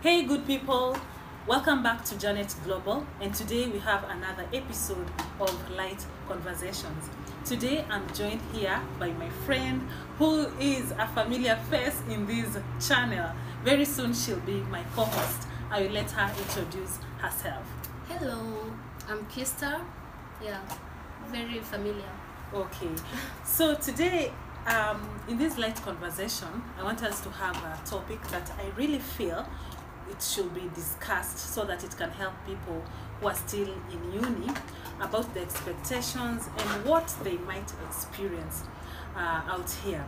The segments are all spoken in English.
Hey good people, welcome back to Janet Global, and today we have another episode of Light Conversations. Today I'm joined here by my friend who is a familiar face in this channel. Very soon she'll be my co-host. I will let her introduce herself. Hello, I'm Kista. Yeah, very familiar. Okay, so today in this light conversation, I want us to have a topic that I really feel it should be discussed so that it can help people who are still in uni about the expectations and what they might experience out here.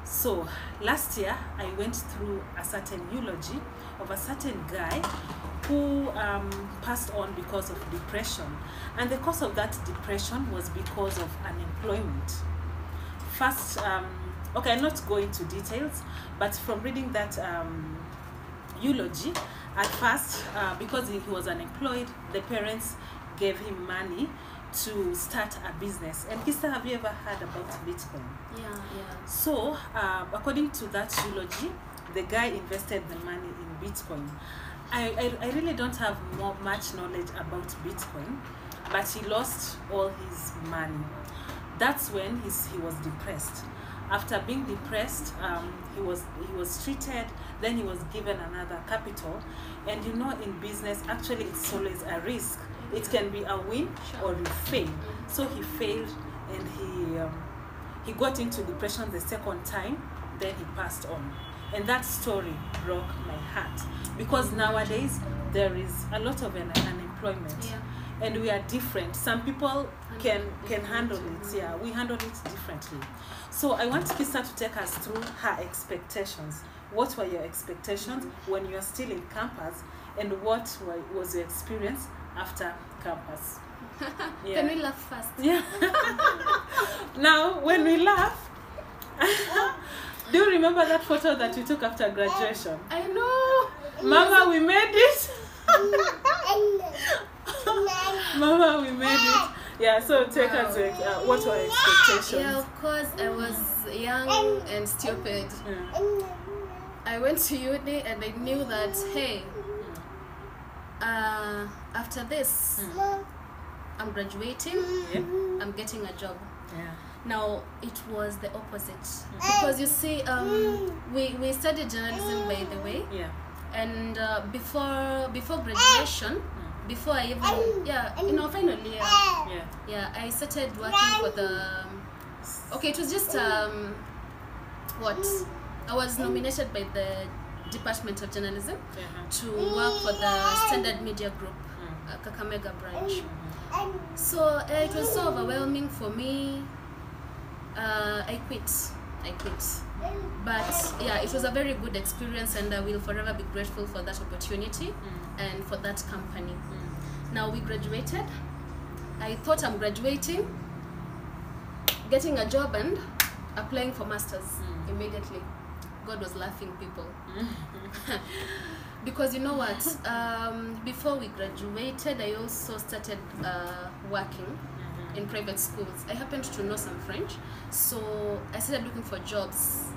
So last year I went through a certain eulogy of a certain guy who passed on because of depression, and the cause of that depression was because of unemployment. First, okay, I'm not going into details, but from reading that eulogy, at first, because he was unemployed, the parents gave him money to start a business. And Kista, have you ever heard about Bitcoin? Yeah. So, according to that eulogy, the guy invested the money in Bitcoin. I really don't have much knowledge about Bitcoin, but he lost all his money. That's when he was depressed. After being depressed, he was treated, then he was given another capital. And you know, in business, actually it's always a risk. It can be a win or you fail. So he failed, and he got into depression the second time, then he passed on. And that story broke my heart, because nowadays there is a lot of unemployment. Yeah. And we are different. Some people can handle it. Yeah, we handle it differently. So I want Kisa to take us through her expectations. What were your expectations when you are still in campus, and what was your experience after campus? Yeah. Can we laugh first? Yeah. Now, when we laugh, do you remember that photo that we took after graduation? I know. Mama, we made it. Mama, we made it. Yeah, so take us to what were your expectations? Yeah, of course, I was young and stupid. Yeah. I went to uni and I knew that, hey, after this, I'm graduating, Yeah. I'm getting a job. Yeah. Now, it was the opposite. Because you see, we studied journalism, by the way. Yeah. And before graduation, before I even, final year, I started working for the, it was just, I was nominated by the Department of Journalism to work for the Standard Media Group, Kakamega branch. So it was so overwhelming for me. I quit. But yeah, it was a very good experience, and I will forever be grateful for that opportunity and for that company. Now we graduated. I thought I'm graduating, getting a job and applying for masters immediately. God was laughing, people. Because you know what, before we graduated, I also started working in private schools. I happened to know some French, so I started looking for jobs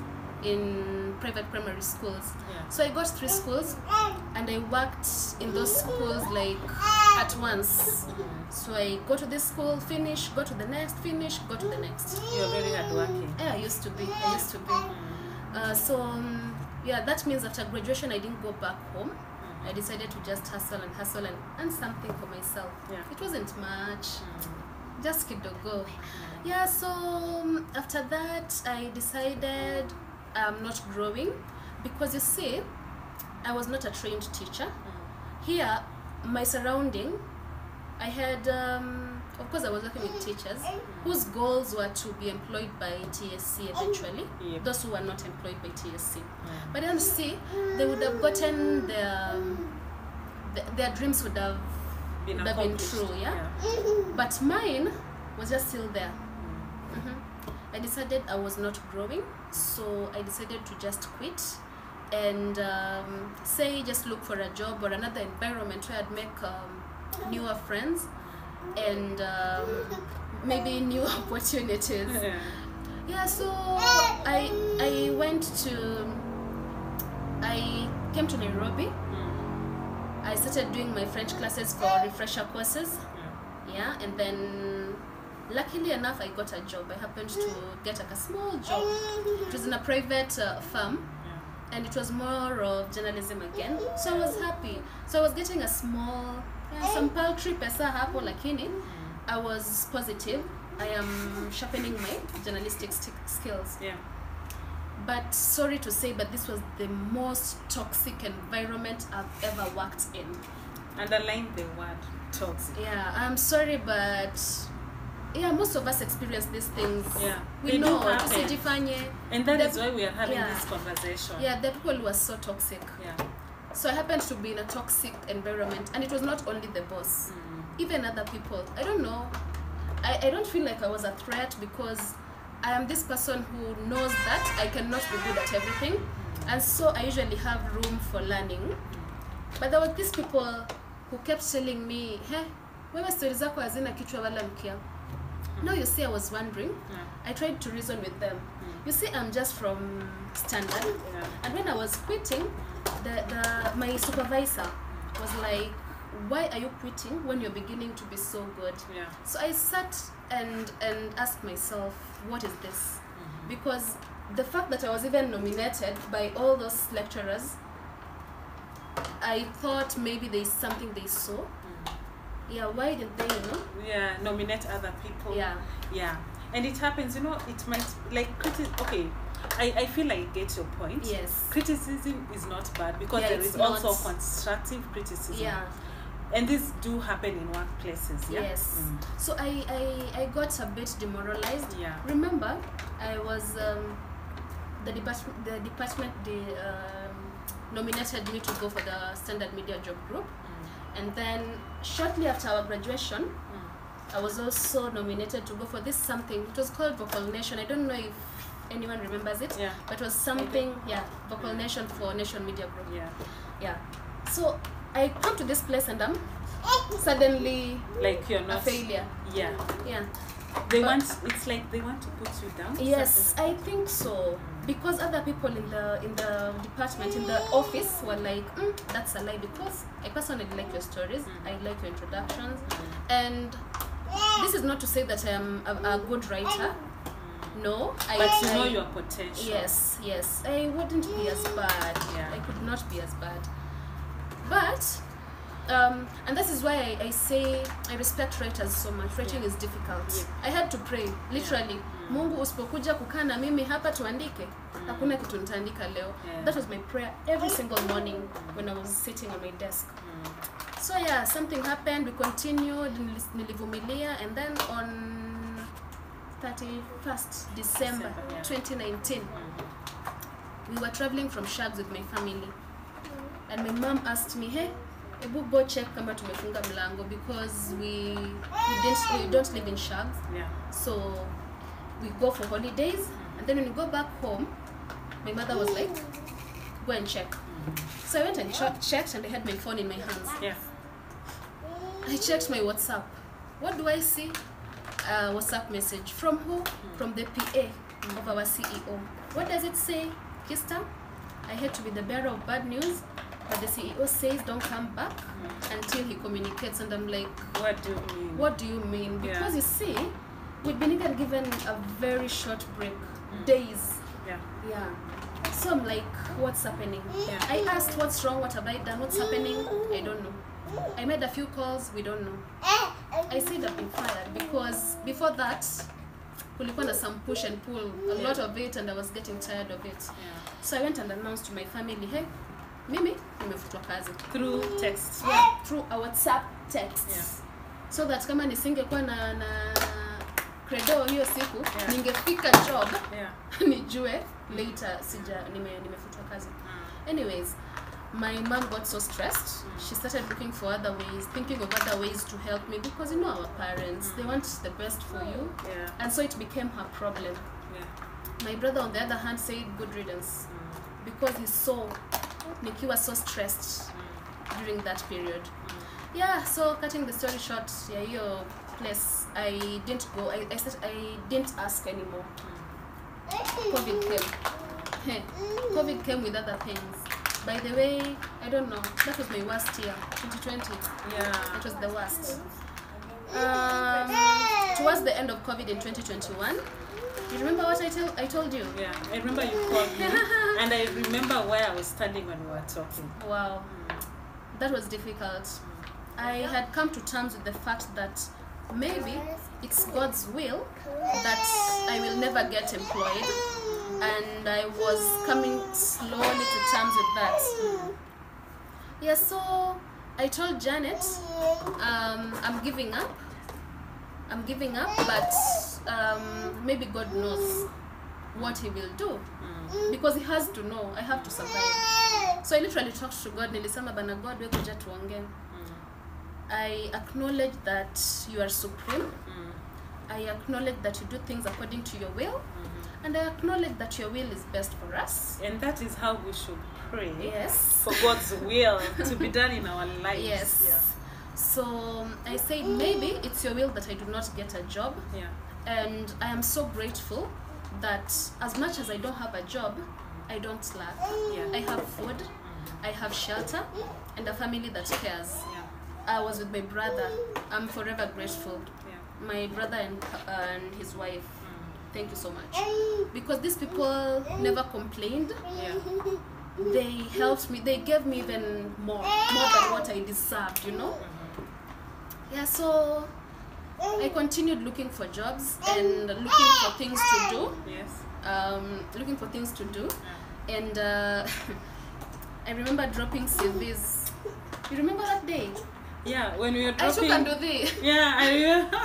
in private primary schools. So I got 3 schools, and I worked in those schools like at once. So I go to this school, finish, go to the next, finish, go to the next. You're very hardworking. Yeah, I used to be. That means after graduation I didn't go back home. I decided to just hustle and earn something for myself. It wasn't much, just kidogo. So after that I decided I'm not growing, because you see, I was not a trained teacher. Here, my surrounding, I had, of course I was working with teachers whose goals were to be employed by TSC eventually, those who were not employed by TSC. But then see, they would have gotten their dreams would have been true, But mine was just still there. I decided I was not growing, so I decided to just quit and just look for a job or another environment where I'd make newer friends and maybe new opportunities. So I came to Nairobi I started doing my French classes for refresher courses. Yeah, and then luckily enough I got a job. I happened to get like a small job. It was in a private firm, and it was more of journalism again. So I was happy. So I was getting a small, some paltry pesa hapo, lakini I was positive. I am sharpening my journalistic skills. Yeah. But sorry to say, but this was the most toxic environment I've ever worked in. Underline the word toxic. Yeah, I'm sorry, but yeah, most of us experience these things. Yeah, we know. And that is why we are having this conversation. Yeah, the people were so toxic. Yeah. So I happened to be in a toxic environment, and it was not only the boss, even other people. I don't know. I don't feel like I was a threat because I am this person who knows that I cannot be good at everything, and so I usually have room for learning. But there were these people who kept telling me, hey, wewe stories zako hazina kichwa wala mkia. No, you see, I was wondering. I tried to reason with them. You see, I'm just from standard, and when I was quitting, my supervisor was like, why are you quitting when you're beginning to be so good? So I sat and asked myself, what is this? Because the fact that I was even nominated by all those lecturers, I thought maybe there's something they saw. Yeah, why did they, nominate other people? Yeah. And it happens, it might, like, okay, I feel I get your point. Yes. Criticism is not bad because there is also constructive criticism. Yeah. And these do happen in workplaces. Yeah? Yes. So I got a bit demoralized. Yeah. Remember, I was the department nominated me to go for the Standard Media Job Group, and then shortly after our graduation, I was also nominated to go for this something. It was called Vocal Nation. I don't know if anyone remembers it. Yeah. But it was something. Yeah, Vocal Nation for Nation Media Group. Yeah. So I come to this place and I'm suddenly like you're not a failure. Yeah. It's like they want to put you down. Yes, I think so. Because other people in the department, in the office, were like, that's a lie, because I personally like your stories, I like your introductions, and this is not to say that I am a good writer. No, but you know your potential. Yes, I wouldn't be as bad. Yeah. I could not be as bad. But and this is why I say I respect writers so much. Writing is difficult. I had to pray literally. Mungu usipokuja kukaa na mimi hapa tuandike, hakuna kitu nitaandika leo. That was my prayer every single morning when I was sitting on my desk. So yeah, something happened, we continued, nilivumilia, and then on 31st December 2019, we were traveling from Shags with my family, and my mom asked me, hey, ebu go check kama tumefunga mlango, because we don't live in Shags. So we go for holidays, and then when we go back home, my mother was like, go and check. So I went and checked, and I had my phone in my hands. I checked my WhatsApp. What do I see? A WhatsApp message. From who? From the PA of our CEO. What does it say? Kista, I hate to be the bearer of bad news, but the CEO says don't come back until he communicates. And I'm like, what do you mean? What do you mean? Because you see, we've been even given a very short break, days. Yeah. So I'm like, what's happening? I asked, what's wrong? What have I done? What's happening? I don't know. I made a few calls, we don't know. I said I've been fired because before that, kulikuwa na some push and pull, a lot of it, and I was getting tired of it. So I went and announced to my family, hey, mimi, nimefutwa kazi. Through text? Through a WhatsApp text. So that kama nisingekuwa na credo hiyo siku, ningefika job, nijue later nimefutwa kazi. Anyways, my mom got so stressed. She started looking for other ways, thinking of other ways to help me, because you know our parents, they want the best for you. And so it became her problem. My brother, on the other hand, said good riddance, because he saw Nikki was so stressed during that period. So cutting the story short, your place, I didn't go. I didn't ask anymore. COVID came with other things. By the way, I don't know. That was my worst year, 2020. Yeah. It was the worst. Towards the end of COVID in 2021. You remember what I told you? Yeah, I remember you called me, and I remember where I was standing when we were talking. Wow, that was difficult. I had come to terms with the fact that maybe it's God's will that I will never get employed, and I was coming slowly to terms with that. Yeah, so I told Janet, I'm giving up, but maybe God knows what he will do, because he has to know. I have to survive. So I literally talked to God. Nilisema bana God, we kuja tuongee. I acknowledge that you are supreme. I acknowledge that you do things according to your will, and I acknowledge that your will is best for us. And that is how we should pray. Yes. For God's will to be done in our lives. Yes. Yeah. So I said, maybe it's your will that I do not get a job. Yeah. And I am so grateful that as much as I don't have a job, I don't lack. Yeah. I have food, I have shelter, and a family that cares. Yeah. I was with my brother. I'm forever grateful. Yeah. My brother and his wife. Thank you so much. Because these people never complained. Yeah. They helped me. They gave me even more than what I deserved, you know? Yeah, so I continued looking for jobs and looking for things to do. Yes. Looking for things to do. And I remember dropping CVs. You remember that day? Yeah, when we were dropping. I took and do this. Yeah, I remember.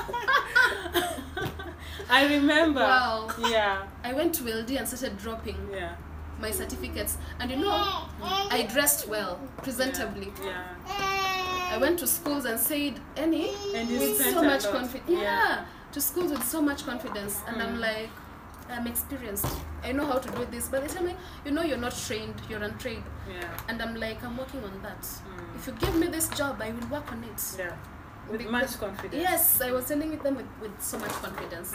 I remember. Wow. Yeah. I went to LD and started dropping my certificates. And you know, I dressed well, presentably. Yeah. I went to schools and said, Annie, with so much confidence. Yeah, to schools with so much confidence. And I'm like, I'm experienced. I know how to do this. But they tell me, you know, you're not trained, you're untrained. Yeah. And I'm like, I'm working on that. If you give me this job, I will work on it. Yeah. With much confidence. Yes, I was telling them with so much confidence.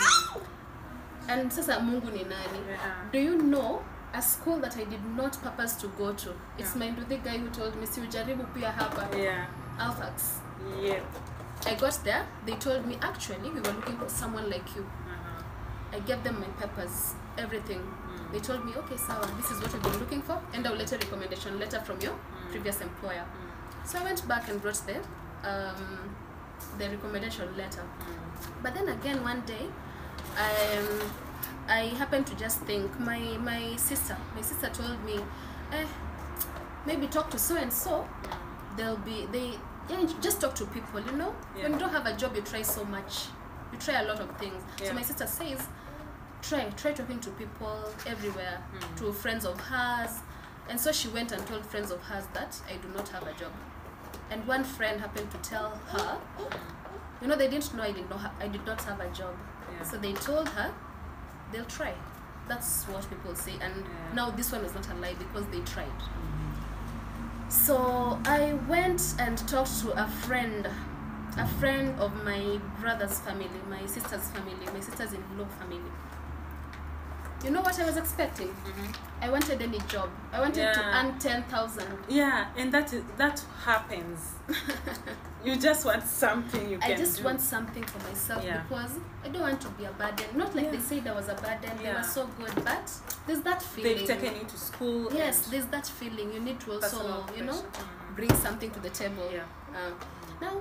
And sasa Mungu ni nani? Do you know a school that I did not purpose to go to? It's my Nduthi guy who told me, si ujaribu pia hapa. Yeah. Alphax. Yeah. I got there. They told me, actually, we were looking for someone like you. I gave them my papers, everything. They told me, okay, Sawa, this is what we've been looking for, and I'll let a recommendation letter from your previous employer. So I went back and brought the recommendation letter. But then again, one day, I happened to just think, my sister told me, maybe talk to so and so. Just talk to people, you know. When you don't have a job, you try so much. You try a lot of things. So my sister says, try talking to people everywhere, to friends of hers. And so she went and told friends of hers that I do not have a job. And one friend happened to tell her, you know, they didn't know I did not have a job. So they told her they'll try. That's what people say. And now this one is not a lie because they tried. So I went and talked to a friend of my brother's family, my sister's family, my sister's in-law family. You know what I was expecting? I wanted any job. I wanted to earn 10,000. Yeah, and that happens. You just want something you can do. I just want something for myself because I don't want to be a burden. Not like they said I was a burden. They were so good, but there's that feeling. They've taken you to school. Yes, there's that feeling. You need to also, you know, bring something to the table. Now,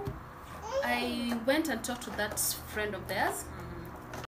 I went and talked to that friend of theirs.